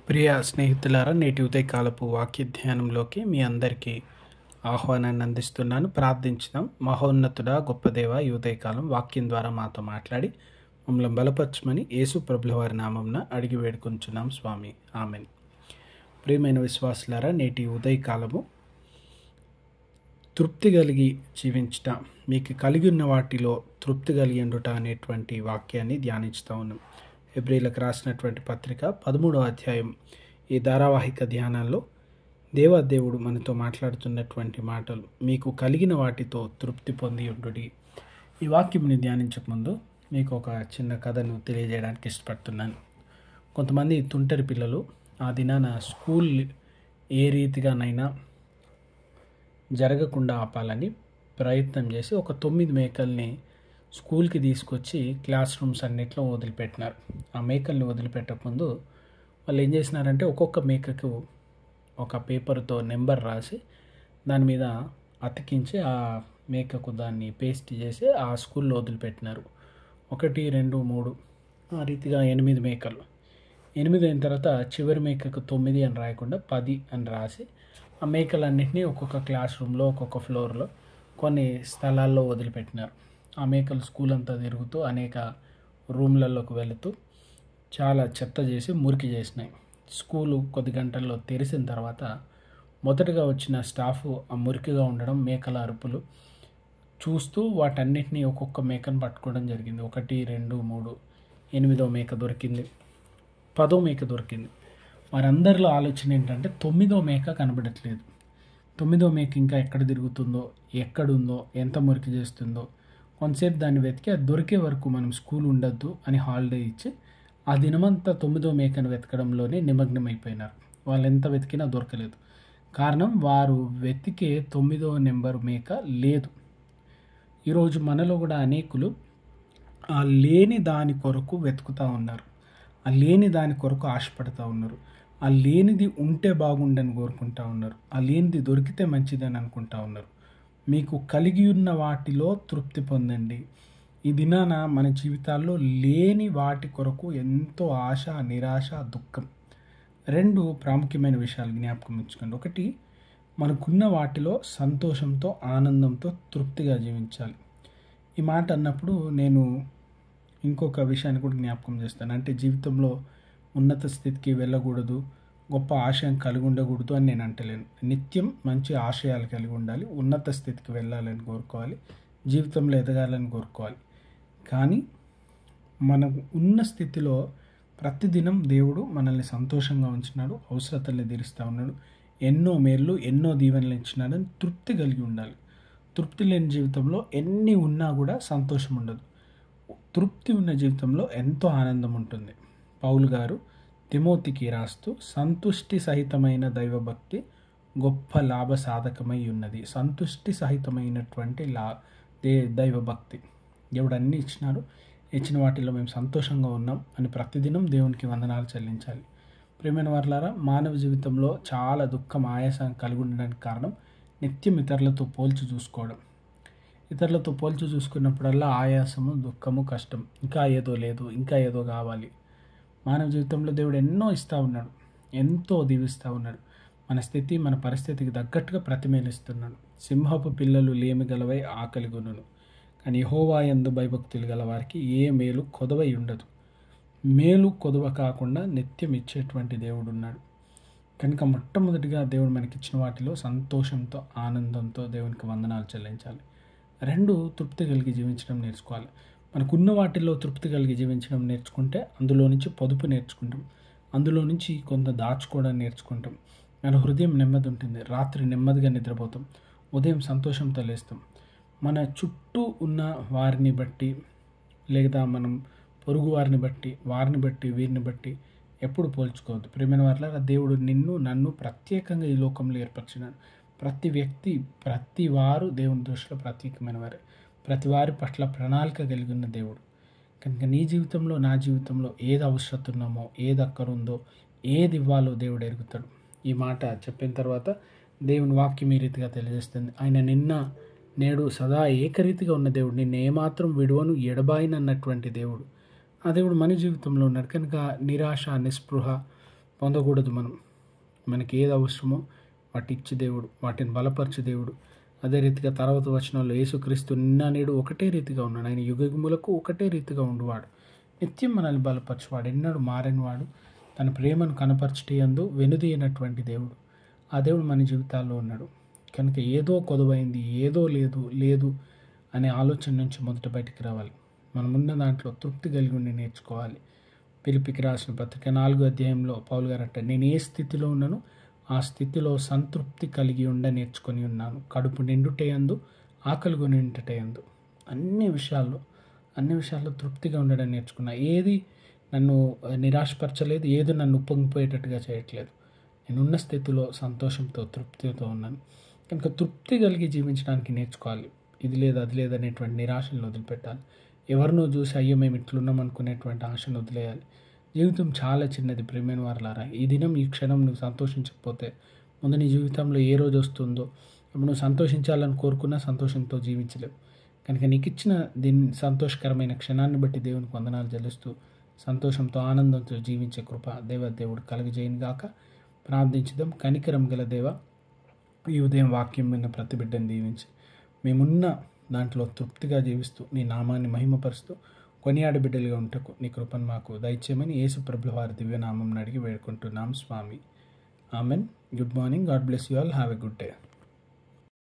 ప్రియ స్నేహితులారా, నేటి ఉదయకాలపు వాక్య ధ్యానంలోకి మీ అందరికీ ఆహ్వానాన్ని అందిస్తున్నాను. ప్రార్థించుదాం. మహోన్నతుడా, గొప్ప దేవ, ఈ ఉదయకాలం వాక్యం ద్వారా మాతో మాట్లాడి మమ్మల్ని బలపరచమని యేసు ప్రభుల వారి నామంన అడిగి వేడుకొంచున్నాం స్వామి. ఆమెన్. ప్రియమైన విశ్వాసులారా, నేటి ఉదయకాలము తృప్తి కలిగి జీవించుట, మీకు కలిగి ఉన్న వాటిలో తృప్తి కలిగి ఉండుట అనేటువంటి వాక్యాన్ని ధ్యానించుతా ఉన్నాం. హెబ్రీలకు రాసినటువంటి పత్రిక 13వ అధ్యాయం ఈ ధారావాహిక ధ్యానాల్లో దేవాదేవుడు మనతో మాట్లాడుతున్నటువంటి మాటలు, మీకు కలిగిన వాటితో తృప్తి పొంది ఉండుడి. ఈ వాక్యంని ధ్యానించక ముందు మీకు ఒక చిన్న కథను తెలియజేయడానికి ఇష్టపడుతున్నాను. కొంతమంది తుంటరి పిల్లలు ఆ దినాన స్కూల్ ఏ రీతిగానైనా జరగకుండా ఆపాలని ప్రయత్నం చేసి ఒక 9 మేకల్ని స్కూల్కి తీసుకొచ్చి క్లాస్ రూమ్స్ అన్నిట్లో వదిలిపెట్టినారు. ఆ మేకల్ని వదిలిపెట్టకముందు వాళ్ళు ఏం చేసినారంటే ఒక్కొక్క మేకకు ఒక పేపర్తో నెంబర్ రాసి దాని మీద అతికించి ఆ మేకకు దాన్ని పేస్ట్ చేసి ఆ స్కూల్లో వదిలిపెట్టినారు. 1, 2, 3 ఆ రీతిగా 8 మేకలు. 8 అయిన తర్వాత చివరి మేకకు 9 అని రాయకుండా 10 అని రాసి ఆ మేకలన్నింటినీ ఒక్కొక్క క్లాస్ రూమ్లో, ఒక్కొక్క ఫ్లోర్లో, కొన్ని స్థలాల్లో వదిలిపెట్టినారు. ఆ మేకలు స్కూల్ అంతా తిరుగుతూ అనేక రూమ్లలోకి వెళుతూ చాలా చెత్త చేసి మురికి చేసినాయి. స్కూలు కొద్ది గంటల్లో తెరిసిన తర్వాత మొదటగా వచ్చిన స్టాఫ్ ఆ మురికిగా ఉండడం, మేకల అరుపులు చూస్తూ వాటన్నిటినీ ఒక్కొక్క మేకను పట్టుకోవడం జరిగింది. 1, 2, 3 8వ మేక దొరికింది, 10వ మేక దొరికింది. వారందరిలో ఆలోచన ఏంటంటే 9వ మేక కనబడట్లేదు. 9వ మేక ఇంకా ఎక్కడ తిరుగుతుందో, ఎక్కడుందో, ఎంత మురికి చేస్తుందో కొంతసేపు దాన్ని వెతికి అది దొరికే వరకు మనం స్కూల్ ఉండొద్దు అని హాలిడే ఇచ్చి ఆ దినమంతా 9వ మేకను వెతకడంలోనే నిమగ్నమైపోయినారు. వాళ్ళు ఎంత వెతికినా దొరకలేదు. కారణం, వారు వెతికే 9వ నెంబర్ మేక లేదు. ఈరోజు మనలో కూడా అనేకులు ఆ లేని దాని కొరకు వెతుకుతూ ఉన్నారు. ఆ లేని దాని కొరకు ఆశపడుతూ ఉన్నారు. ఆ లేనిది ఉంటే బాగుండని కోరుకుంటా ఉన్నారు. ఆ లేనిది దొరికితే మంచిదని అనుకుంటా ఉన్నారు. మీకు కలిగి ఉన్న వాటిలో తృప్తి పొందండి. ఈ దినాన మన జీవితాల్లో లేని వాటి కొరకు ఎంతో ఆశ, నిరాశ, దుఃఖం. 2 ప్రాముఖ్యమైన విషయాలు జ్ఞాపకం ఉంచుకోండి. 1, మనకున్న వాటిలో సంతోషంతో, ఆనందంతో తృప్తిగా జీవించాలి. ఈ మాట అన్నప్పుడు నేను ఇంకొక విషయాన్ని కూడా జ్ఞాపకం చేస్తాను. అంటే జీవితంలో ఉన్నత స్థితికి వెళ్ళకూడదు, గొప్ప ఆశయం కలిగి ఉండకూడదు అని నేను అంటలేను. నిత్యం మంచి ఆశయాలు కలిగి ఉండాలి, ఉన్నత స్థితికి వెళ్ళాలని కోరుకోవాలి, జీవితంలో ఎదగాలని కోరుకోవాలి. కానీ మనం ఉన్న స్థితిలో ప్రతిదినం దేవుడు మనల్ని సంతోషంగా ఉంచినాడు, అవసరతల్ని తీరుస్తూ ఉన్నాడు, ఎన్నో మేళ్ళు, ఎన్నో దీవెనలు ఇచ్చినాడని తృప్తి కలిగి ఉండాలి. తృప్తి లేని జీవితంలో ఎన్ని ఉన్నా కూడా సంతోషం ఉండదు. తృప్తి ఉన్న జీవితంలో ఎంతో ఆనందం ఉంటుంది. పౌలు గారు తిమోతికి రాస్తూ, సంతుష్టి సహితమైన దైవభక్తి గొప్ప లాభ సాధకమై ఉన్నది. సంతుష్టి సహితమైనటువంటి దైవభక్తి. దేవుడు అన్నీ ఇచ్చినాడు, ఇచ్చిన వాటిలో మేము సంతోషంగా ఉన్నాం అని ప్రతిదినం దేవునికి వందనాలు చెల్లించాలి. ప్రియమైన వారలారా, మానవ జీవితంలో చాలా దుఃఖం, ఆయాసం కలిగి ఉండడానికి కారణం నిత్యం ఇతరులతో పోల్చి చూసుకోవడం. ఇతరులతో పోల్చి చూసుకున్నప్పుడల్లా ఆయాసము, దుఃఖము, కష్టం, ఇంకా ఏదో లేదు, ఇంకా ఏదో కావాలి. మానవ జీవితంలో దేవుడు ఎన్నో ఇస్తూ ఉన్నాడు, ఎంతో దీవిస్తూ ఉన్నాడు. మన స్థితి, మన పరిస్థితికి తగ్గట్టుగా ప్రతిమేలిస్తున్నాడు. సింహపు పిల్లలు లేమి గలవై ఆకలి గొనును, కానీ యెహోవా యందు భయభక్తులు గల వారికి ఏ మేలు కొదవై ఉండదు. మేలు కొదవ కాకుండా నిత్యం ఇచ్చేటువంటి దేవుడు ఉన్నాడు. కనుక మొట్టమొదటిగా దేవుడు మనకిచ్చిన వాటిలో సంతోషంతో, ఆనందంతో దేవునికి వందనాలు చెల్లించాలి. 2, తృప్తి కలిగి జీవించడం నేర్చుకోవాలి. మనకున్న వాటిల్లో తృప్తి కలిగి జీవించడం నేర్చుకుంటే అందులో నుంచి పొదుపు నేర్చుకుంటాం, అందులో నుంచి కొంత దాచుకోవడం నేర్చుకుంటాం. మన హృదయం నెమ్మది ఉంటుంది, రాత్రి నెమ్మదిగా నిద్రపోతాం, ఉదయం సంతోషంతో లేస్తాం. మన చుట్టూ ఉన్న వారిని బట్టి, లేదా మనం పొరుగు వారిని బట్టి, వీరిని బట్టి ఎప్పుడు పోల్చుకోవద్దు. ప్రియమైన వారలారా, దేవుడు నిన్ను, నన్ను ప్రత్యేకంగా ఈ లోకంలో ఏర్పరిచినాడు. ప్రతి వ్యక్తి, ప్రతి వారు దేవుని దృష్టిలో ప్రత్యేకమైన వారే. ప్రతి వారి పట్ల ప్రణాళిక కలిగి ఉన్న దేవుడు. కనుక నీ జీవితంలో, నా జీవితంలో ఏది అవసరం ఉన్నామో, ఏది అక్కరుందో, ఏది ఇవ్వాలో దేవుడు ఎరుగుతాడు. ఈ మాట చెప్పిన తర్వాత దేవుని వాక్యం ఈ రీతిగా తెలియజేస్తుంది. ఆయన నిన్న, నేడు, సదా ఏకరీతిగా ఉన్న దేవుడు. నిన్ను ఏమాత్రం విడువను, ఎడబాయినన్నటువంటి దేవుడు. ఆ దేవుడు మన జీవితంలో ఉన్నాడు. కనుక నిరాశ, నిస్పృహ, పొందకూడదు. మనకి ఏది అవసరమో వాటి ఇచ్చి దేవుడు, వాటిని బలపరచు దేవుడు. అదే రీతిగా తర్వాత వచనంలో యేసుక్రీస్తు నిన్న నేడు ఒకటే రీతిగా ఉన్నాడు. ఆయన యుగములకు ఒకటే రీతిగా ఉండువాడు. నిత్యం మనల్ని బలపరచువాడు, ఎన్నడూ మారనివాడు. తన ప్రేమను కనపరచటందు వెనుదీయనటువంటి దేవుడు. ఆ దేవుడు మన జీవితాల్లో ఉన్నాడు. కనుక ఏదో కొదువైంది, ఏదో లేదు అనే ఆలోచన నుంచి మొదట బయటికి రావాలి. మనమున్న దాంట్లో తృప్తి కలిగి ఉండి నేర్చుకోవాలి. ఫిలిప్పీకి రాసిన పత్రిక 4వ అధ్యాయంలో పౌలు గారు అంటారు, నేను ఏ స్థితిలో ఉన్నానో ఆ స్థితిలో సంతృప్తి కలిగి నేర్చుకొని ఉన్నాను. కడుపు నిండుటయందు, ఆకలి కొని నిండుటయందు, అన్ని విషయాల్లో తృప్తిగా ఉండడం నేర్చుకున్నా. ఏది నన్ను నిరాశపరచలేదు, ఏది నన్ను ఉప్పొంగిపోయేటట్టుగా చేయట్లేదు. నేనున్న స్థితిలో సంతోషంతో, తృప్తితో ఉన్నాను. కనుక తృప్తి కలిగి జీవించడానికి నేర్చుకోవాలి. ఇది లేదు అది లేదు అనేటువంటి నిరాశను వదిలిపెట్టాలి. ఎవరినో చూసి అయ్యో మేము ఇట్లున్నాం అనుకునేటువంటి ఆశను వదిలేయాలి. జీవితం చాలా చిన్నది ప్రియమైన వారలారా. ఈ దినం ఈ క్షణం నువ్వు సంతోషించకపోతే ముందు నీ జీవితంలో ఏ రోజు వస్తుందో, ఇప్పుడు నువ్వు సంతోషించాలని కోరుకున్నా సంతోషంతో జీవించలేవు. కనుక నీకు ఇచ్చిన దీన్ని సంతోషకరమైన క్షణాన్ని బట్టి దేవునికి వందనాలు చెల్లిస్తూ సంతోషంతో ఆనందంతో జీవించే కృప దేవుడు కలుగజేయను గాక. ప్రార్థించుదాం. కనికరం గల దేవ, ఈ ఉదయం వాక్యం విన్న ప్రతి బిడ్డను దీవించి మేమున్న దాంట్లో తృప్తిగా జీవిస్తూ నీ నామాన్ని మహిమపరుస్తూ కొనియాడ బిడ్డలుగా ఉంటకు నీ కృపను మాకు దయచేయమని యేసు ప్రభుల వారి దివ్యనామం అడిగి వేడుకుంటున్నాం స్వామి. Amen. Good morning. God bless you all. Have a good day.